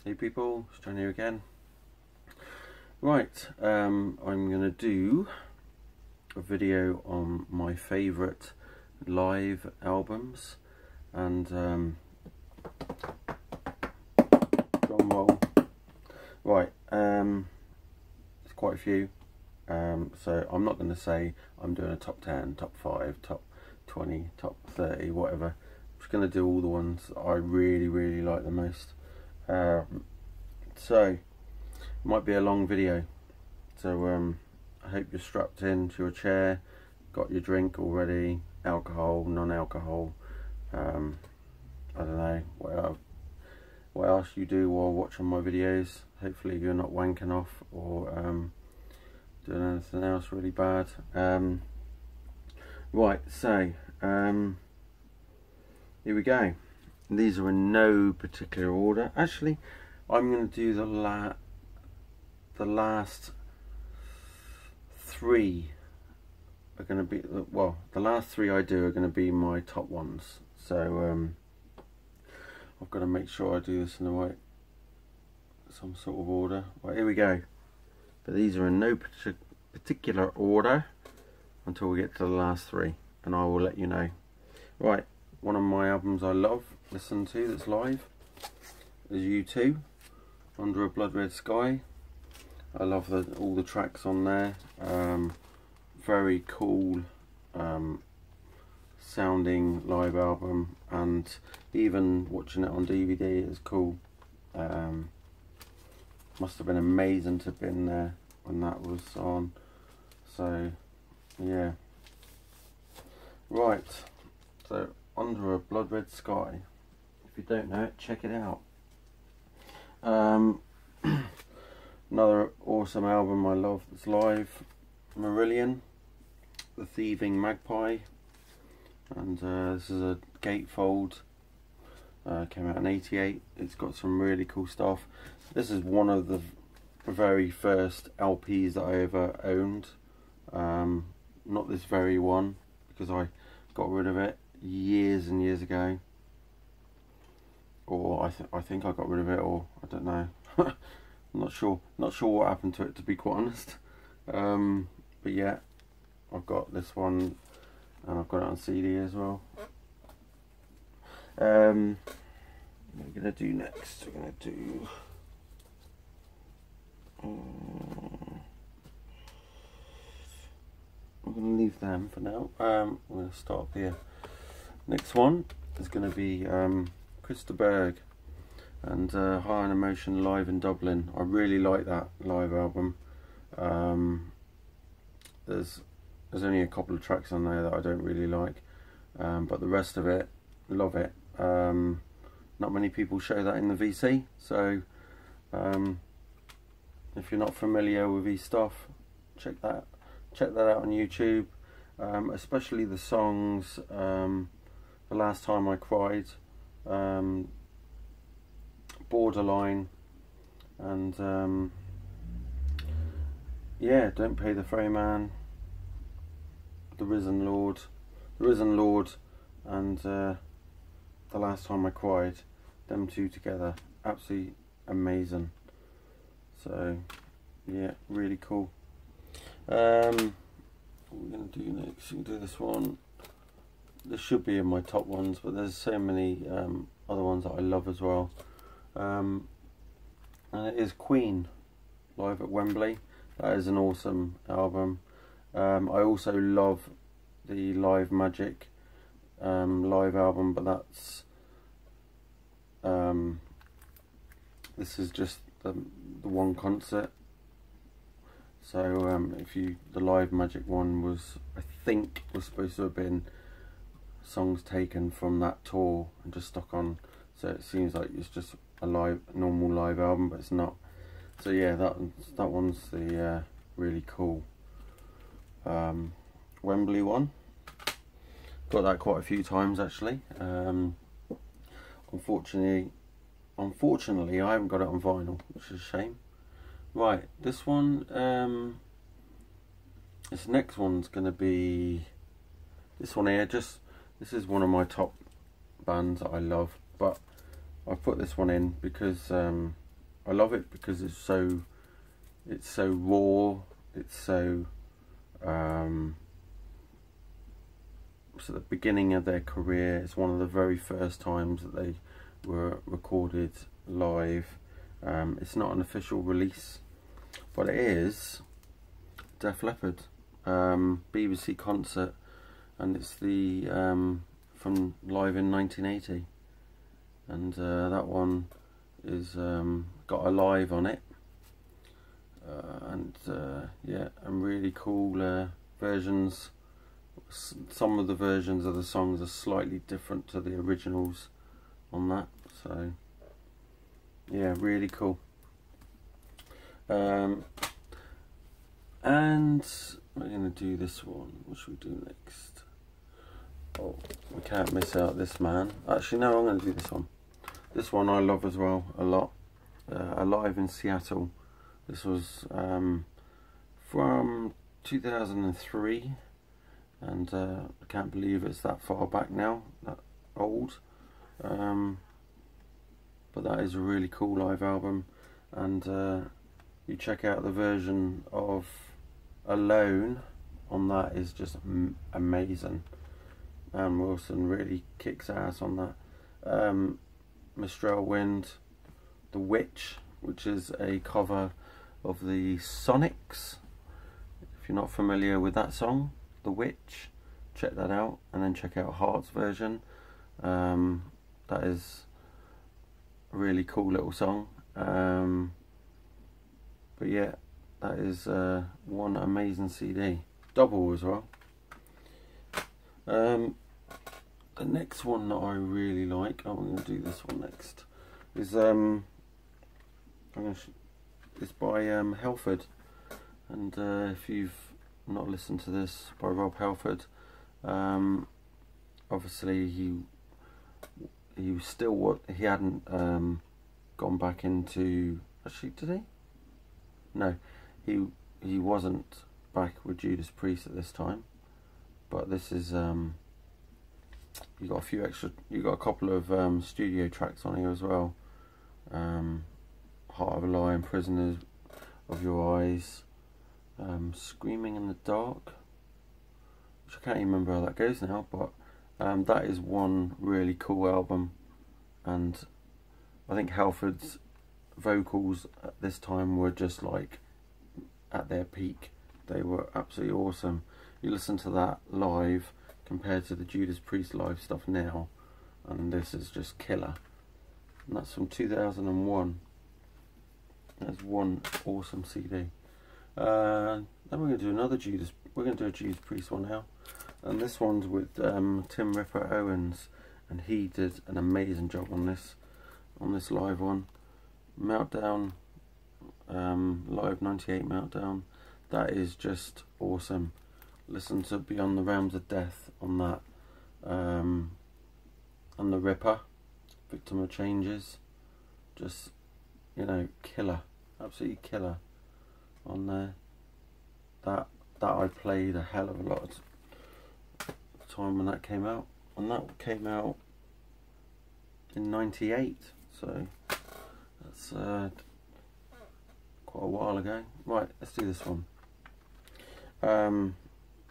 Hey people, it's John here again. Right, I'm going to do a video on my favourite live albums and drum roll. Right, there's quite a few, so I'm not going to say I'm doing a top 10, top 5, top 20, top 30, whatever. I'm just going to do all the ones that I really like the most. So it might be a long video, so I hope you're strapped into your chair, got your drink already, alcohol, non-alcohol, I don't know what else you do while watching my videos. Hopefully you're not wanking off or doing anything else really bad. Right, so here we go. These are in no particular order. Actually, I'm going to do the last three are going to be, well, the last three I do are going to be my top ones. So I've got to make sure I do this in the right, some sort of order. Right, here we go. But these are in no particular order until we get to the last three, and I will let you know. Right, one of my albums I love, listen to, that's live, is U2, Under a Blood Red Sky. I love all the tracks on there. Very cool sounding live album, and even watching it on DVD is cool. Must have been amazing to have been there when that was on. So yeah. Right, so Under a Blood Red Sky. If you don't know it, check it out. Another awesome album I love that's live, Marillion, The Thieving Magpie, and this is a gatefold. Came out in '88. It's got some really cool stuff. This is one of the very first LPs that I ever owned. Not this very one, because I got rid of it years and years ago, or I think I got rid of it, or I don't know. I'm not sure what happened to it, to be quite honest. But yeah, I've got this one, and I've got it on CD as well. What are we gonna do next? We're gonna do I'm going to leave them for now. I'm going to start up here. Next one is going to be Christa Berg and High on Emotion live in Dublin. I really like that live album. There's only a couple of tracks on there that I don't really like, but the rest of it, love it. Not many people show that in the VC, so if you're not familiar with his stuff, check that out on YouTube, especially the songs The Last Time I Cried, Borderline, and yeah, Don't Pay the Ferryman, The Risen Lord, and The Last Time I Cried. Them two together, absolutely amazing. So yeah, really cool. What we're going to do next, we can do this one. This should be in my top ones, but there's so many other ones that I love as well. And it is Queen, live at Wembley. That is an awesome album. I also love the Live Magic live album, but that's this is just the one concert. So the Live Magic one was, I think, was supposed to have been songs taken from that tour and just stuck on, so it seems like it's just a normal live album, but it's not. So yeah, that one's the really cool Wembley one. Got that quite a few times actually. Unfortunately I haven't got it on vinyl, which is a shame. Right, this one, this next one's going to be this one here. This is one of my top bands that I love, but I put this one in because I love it because it's so raw. It's so so the beginning of their career. It's one of the very first times that they were recorded live. It's not an official release, but it is Def Leppard BBC concert, and it's the from live in 1980, and that one is got a live on it, and yeah, and really cool versions. Some of the versions of the songs are slightly different to the originals on that, so yeah, really cool. And we're going to do this one. What should we do next? Oh, we can't miss out this man. Actually, no, I'm going to do this one. This one I love as well, a lot. Alive in Seattle. This was from 2003, and I can't believe it's that far back now, that old. But that is a really cool live album, and you check out the version of Alone on that, is just amazing. And Wilson really kicks ass on that. Mistral Wind, The Witch, which is a cover of the Sonics. If you're not familiar with that song, The Witch, check that out, and then check out Heart's version. That is a really cool little song. But yeah, that is one amazing CD, double as well. The next one that I really like, I'm going to do this one next, is it's by Halford, and if you've not listened to this, by Rob Halford, obviously he was still he hadn't gone back into, actually did he? No, he wasn't back with Judas Priest at this time, but this is you got a couple of studio tracks on here as well. Heart of a Lion, Prisoners of Your Eyes, Screaming in the Dark, which I can't even remember how that goes now, but that is one really cool album, and I think Halford's vocals at this time were just like at their peak. They were absolutely awesome. You listen to that live compared to the Judas Priest live stuff now, and this is just killer. And that's from 2001. That's one awesome CD. Then we're going to do another Judas. We're going to do a Judas Priest one now, and this one's with Tim Ripper Owens, and he did an amazing job on this live one. Meltdown, live '98 Meltdown. That is just awesome. Listen to Beyond the Realms of Death on that, and the Ripper, Victim of Changes, just, you know, killer, absolutely killer on there. That I played a hell of a lot of time when that came out, and that came out in '98, so that's quite a while ago. Right, let's do this one.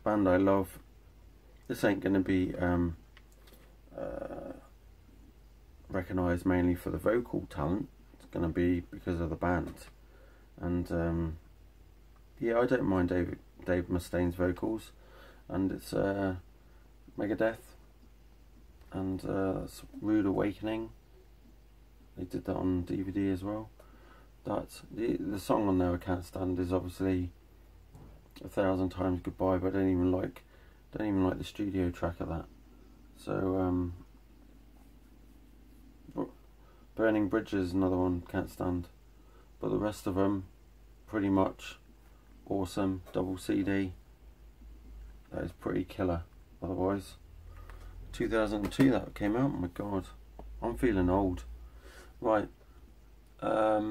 Band I love. This ain't going to be recognised mainly for the vocal talent. It's going to be because of the band, and yeah, I don't mind Dave Mustaine's vocals, and it's Megadeth, and that's Rude Awakening. They did that on DVD as well. That's the song on there I can't stand is obviously 1,000 Times Goodbye, but I don't even like the studio track of that. So Burning Bridges is another one can't stand, but the rest of them pretty much awesome. Double CD, that is pretty killer. Otherwise, 2002 that came out. Oh my god, I'm feeling old. Right, what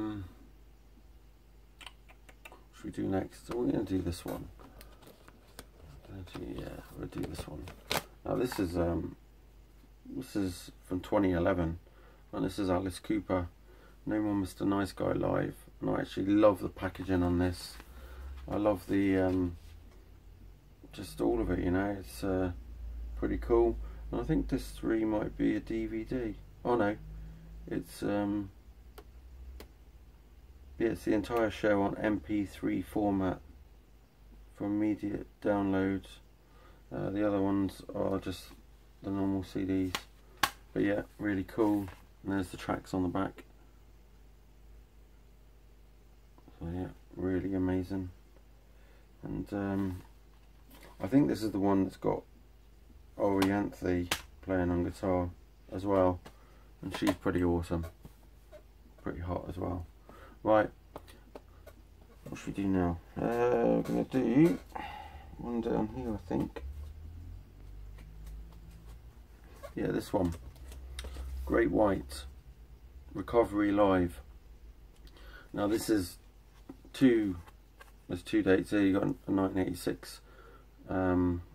should we do next? So we're going to do this one. Yeah, we'll do this one. Now this is from 2011, and this is Alice Cooper, No More Mr. Nice Guy live, and I actually love the packaging on this. I love the just all of it, you know. It's pretty cool, and I think this 3 might be a DVD. Oh no, it's yeah, it's the entire show on MP3 format for immediate downloads. The other ones are just the normal CDs, but yeah, really cool. And there's the tracks on the back. So yeah, really amazing. And I think this is the one that's got Orianthe playing on guitar as well, and she's pretty awesome, pretty hot as well. Right, what should we do now? We're going to do one down here, I think. Yeah, this one, Great White Recovery Live. Now this is there's 2 dates here. You got a 1986 time,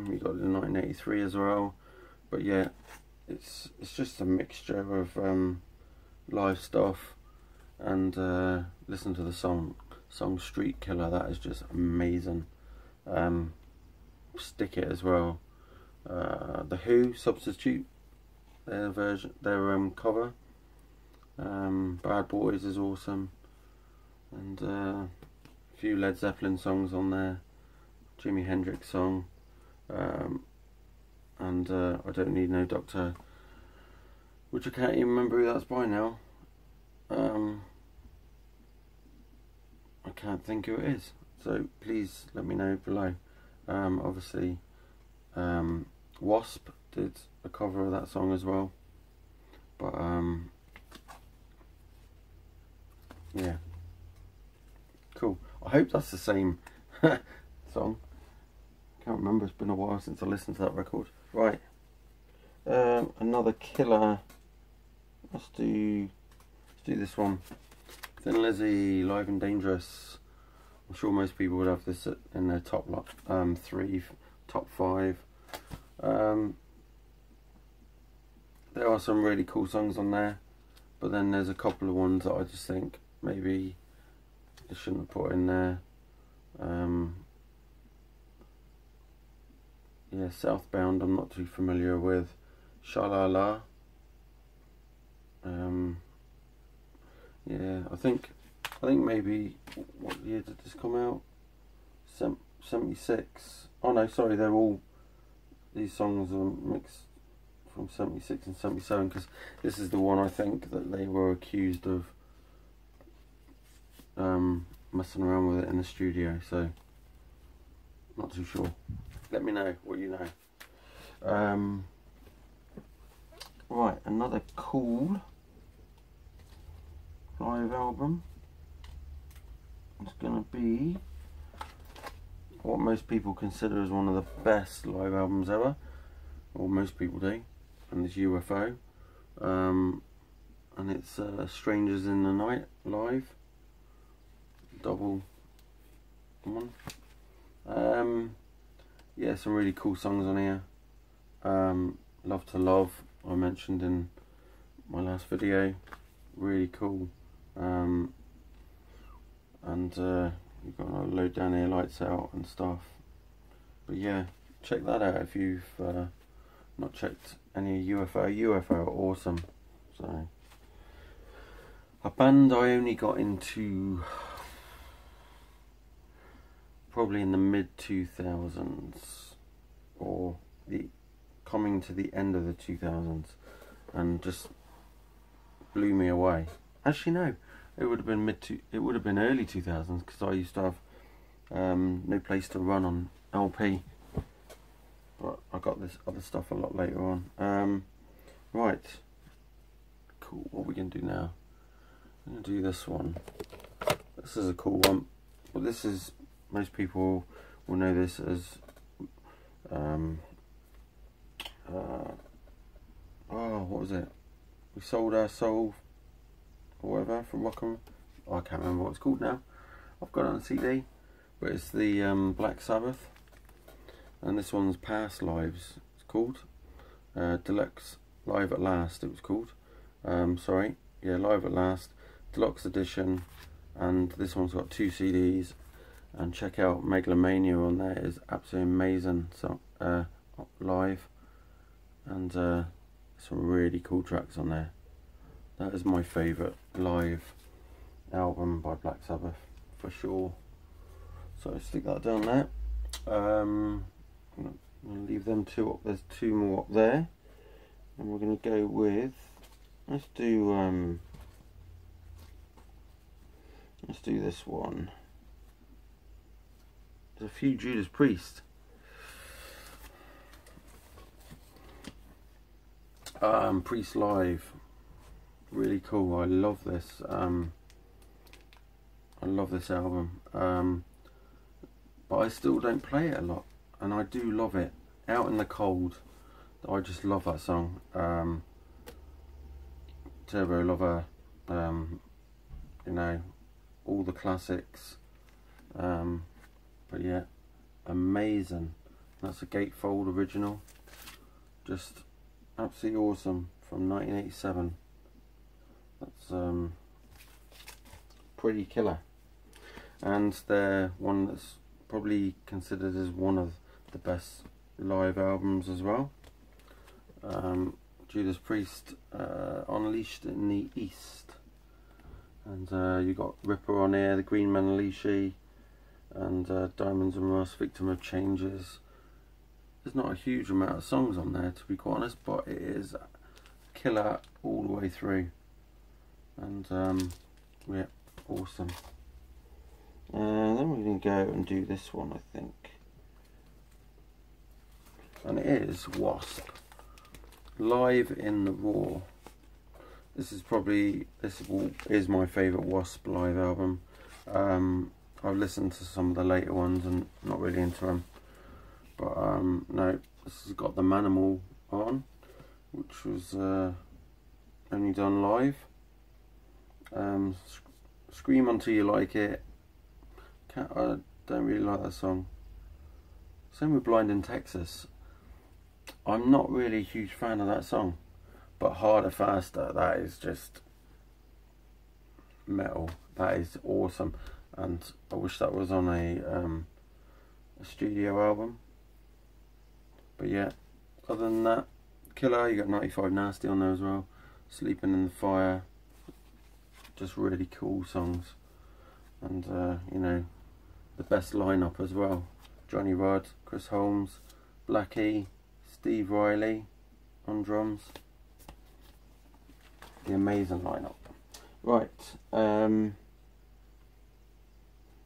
you got the 1983 as well, but yeah, it's just a mixture of live stuff, and listen to the song Street Killer. That is just amazing. Stick It as well. The Who, Substitute, their version, their cover. Bad Boys is awesome, and a few Led Zeppelin songs on there, Jimi Hendrix song, and I Don't Need No Doctor, which I can't even remember who that's by now. I can't think who it is, so please let me know below. Obviously Wasp did a cover of that song as well, but yeah, cool. I hope that's the same song. Can't remember, it's been a while since I listened to that record. Right, another killer. Let's do this one. Thin Lizzy, Live and Dangerous. I'm sure most people would have this in their top 3, top 5. There are some really cool songs on there, but then there's a couple of ones that I just think maybe they shouldn't have put in there. Yeah, Southbound I'm not too familiar with. Sha-La-La. Yeah, I think maybe, what year did this come out? 76. Oh no, sorry, they're all, these songs are mixed from 76 and 77, because this is the one I think that they were accused of messing around with it in the studio, so not too sure. Let me know what you know. Right, another cool live album. It's gonna be what most people consider as one of the best live albums ever, or most people do, and it's UFO, and it's Strangers in the Night live, double one. Yeah, some really cool songs on here. Love to Love, I mentioned in my last video, really cool. And you've got a load down here, Lights Out and stuff. But yeah, check that out if you've not checked any UFO. UFO are awesome. So, a band I only got into probably in the mid-2000s, or coming to the end of the 2000s, and just blew me away. Actually no, it would have been early 2000s, because I used to have no place to run on LP, but I got this other stuff a lot later on. Right, cool. What are we gonna do now? I'm gonna do this one. This is a cool one. Well, this is, most people will know this as oh, what was it? We Sold Our Soul, or whatever, from Rockham. Oh, I can't remember what it's called now. I've got it on CD, but it's the Black Sabbath, and this one's Past Lives. It's called Deluxe Live at Last. It was called. Sorry, yeah, Live at Last, deluxe edition, and this one's got 2 CDs. And check out Megalomania on there, is absolutely amazing. So live, and some really cool tracks on there. That is my favourite live album by Black Sabbath for sure. So stick that down there. I'm going to leave them 2 up. There's 2 more up there, and we're going to go with, let's do this one. There's a few Judas Priest. Priest Live, really cool. I love this. I love this album, but I still don't play it a lot, and I do love it. Out in the Cold, I just love that song. Turbo Lover, you know, all the classics. But yeah, amazing. That's a gatefold original, just absolutely awesome, from 1987. That's pretty killer, and they're one that's probably considered as one of the best live albums as well. Judas Priest, Unleashed in the East, and you got Ripper on here, the Green Man Alicia, and Diamonds and Rust, Victim of Changes. There's not a huge amount of songs on there, to be quite honest, but it is killer all the way through, and yeah, awesome. Then we're going to go and do this one, I think, and it is Wasp, Live in the Raw. This is my favourite Wasp live album. I've listened to some of the later ones and not really into them, but no, this has got the Manimal on, which was only done live. Scream Until You Like It. I don't really like that song. Same with Blind in Texas. I'm not really a huge fan of that song, but Harder Faster, that is just metal. That is awesome, and I wish that was on a studio album. But yeah, other than that, killer. You got 95 Nasty on there as well, Sleeping in the Fire. Just really cool songs, and you know, the best lineup as well. Johnny Rudd, Chris Holmes, Blackie, Steve Riley on drums. The amazing lineup. Right,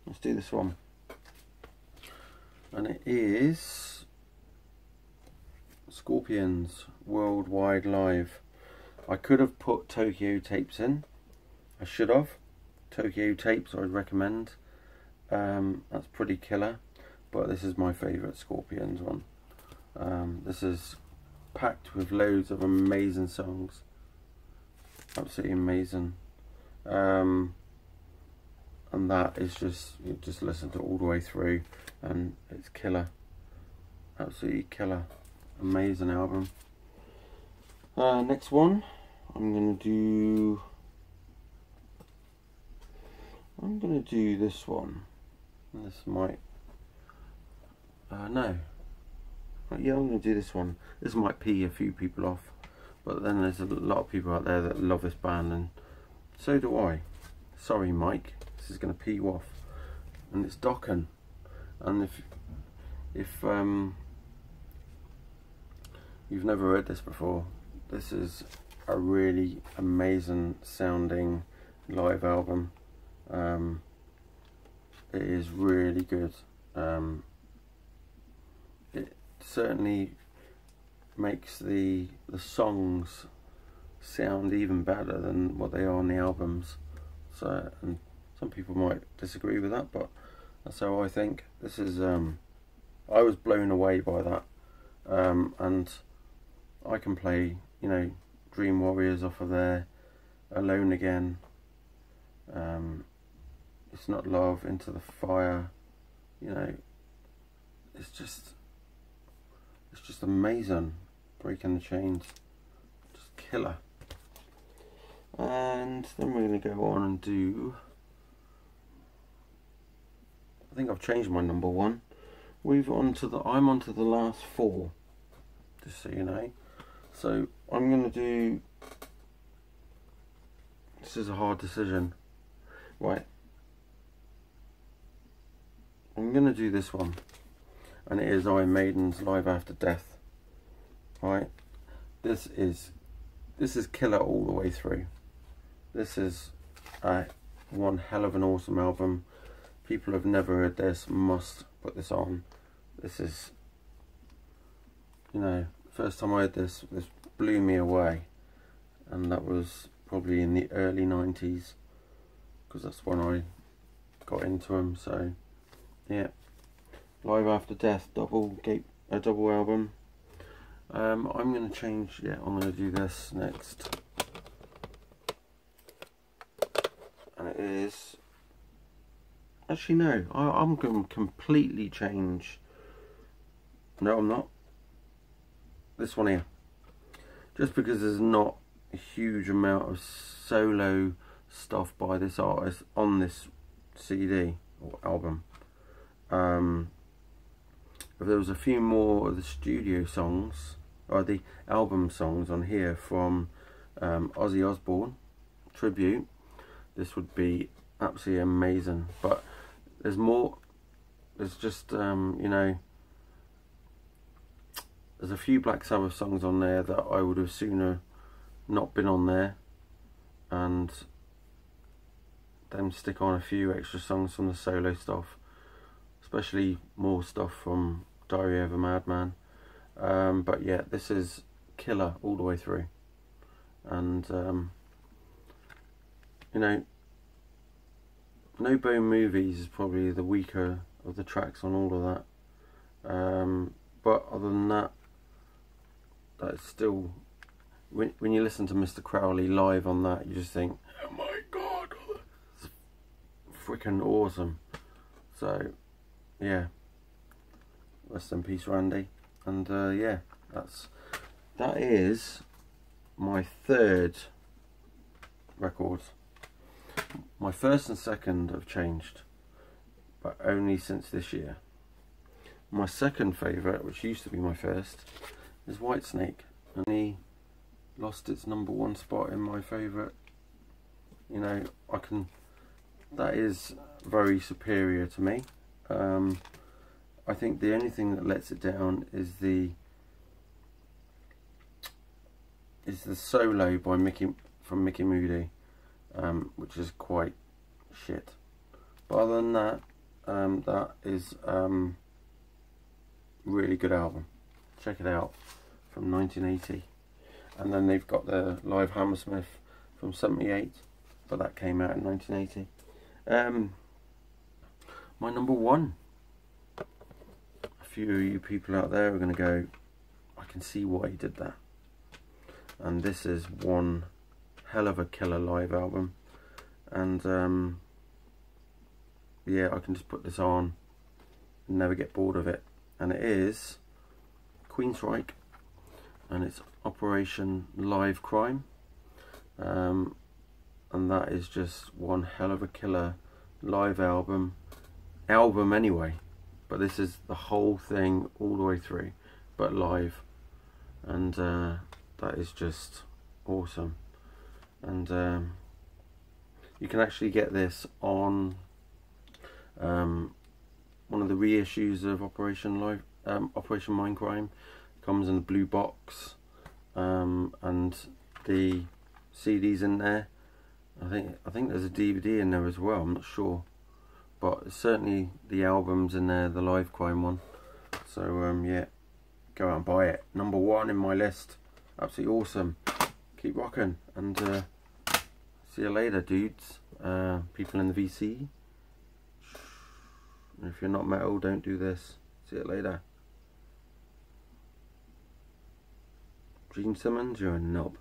let's do this one, and it is Scorpions Worldwide Live. I could have put Tokyo Tapes in. I should have. Tokyo Tapes I would recommend. That's pretty killer, but this is my favourite Scorpions one. This is packed with loads of amazing songs. Absolutely amazing. And that is just, you just listen to it all the way through, and it's killer. Absolutely killer. Amazing album. Next one, I'm gonna do this one. This might no. Yeah, I'm gonna do this one. This might pee a few people off, but then there's a lot of people out there that love this band, and so do I. Sorry, Mike, this is gonna pee you off. And it's Dokken. And if you've never heard this before, this is a really amazing sounding live album. It is really good. It certainly makes the songs sound even better than what they are on the albums. So, and some people might disagree with that, but that's how I think. This is I was blown away by that, and I can play, you know, Dream Warriors off of there, Alone Again, It's Not Love, Into the Fire. You know, it's just amazing. Breaking the Chains, just killer. And then we're going to go on and do, I think I've changed my number one. I'm onto the last four, just so you know. So I'm going to do, this is a hard decision, right? I'm going to do this one, and it is Iron Maiden's Live After Death. Right, this is killer all the way through. This is one hell of an awesome album. People have never heard this, must put this on. This is, you know, first time I heard this blew me away, and that was probably in the early 90s, because that's when I got into them. So yeah, Live After Death, double album. I'm going to change, yeah, I'm going to do this next, and it is, actually no, I'm going to completely change, no I'm not, this one here, just because there's not a huge amount of solo stuff by this artist on this CD or album. If there was a few more of the studio songs, or the album songs on here from Ozzy Osbourne tribute, this would be absolutely amazing. But there's more, there's just, you know, there's a few Black Sabbath songs on there that I would have sooner not been on there, and then stick on a few extra songs from the solo stuff, especially more stuff from Diary of a Madman. But yeah, this is killer all the way through, and you know, No Bone Movies is probably the weaker of the tracks on all of that, but other than that, that's still, when you listen to Mr. Crowley live on that, you just think, oh my god, it's freaking awesome. So yeah, rest in peace Randy. And yeah, that is my third record. My first and second have changed, but only since this year. My second favourite, which used to be my first, is Whitesnake, and he lost its number one spot in my favourite. You know, that is very superior to me. I think the only thing that lets it down is the solo by Mickey Moody, which is quite shit. But other than that, that is really good album. Check it out, from 1980. And then they've got the Live Hammersmith from 78, but that came out in 1980. My number one. A few of you people out there are going to go, I can see why he did that. And this is one hell of a killer live album, and yeah, I can just put this on and never get bored of it. And it is Queensryche, and it's Operation Live Crime, and that is just one hell of a killer live album anyway. But this is the whole thing all the way through, but live, and that is just awesome. And you can actually get this on one of the reissues of Operation Mindcrime. It comes in a blue box, and the CD's in there. I think there's a DVD in there as well. I'm not sure. But certainly the album's in there, the Live Crime one. So yeah, go out and buy it. Number one in my list. Absolutely awesome. Keep rocking, and see you later, dudes. People in the VC. If you're not metal, don't do this. See you later. Gene Simmons, you're a knob.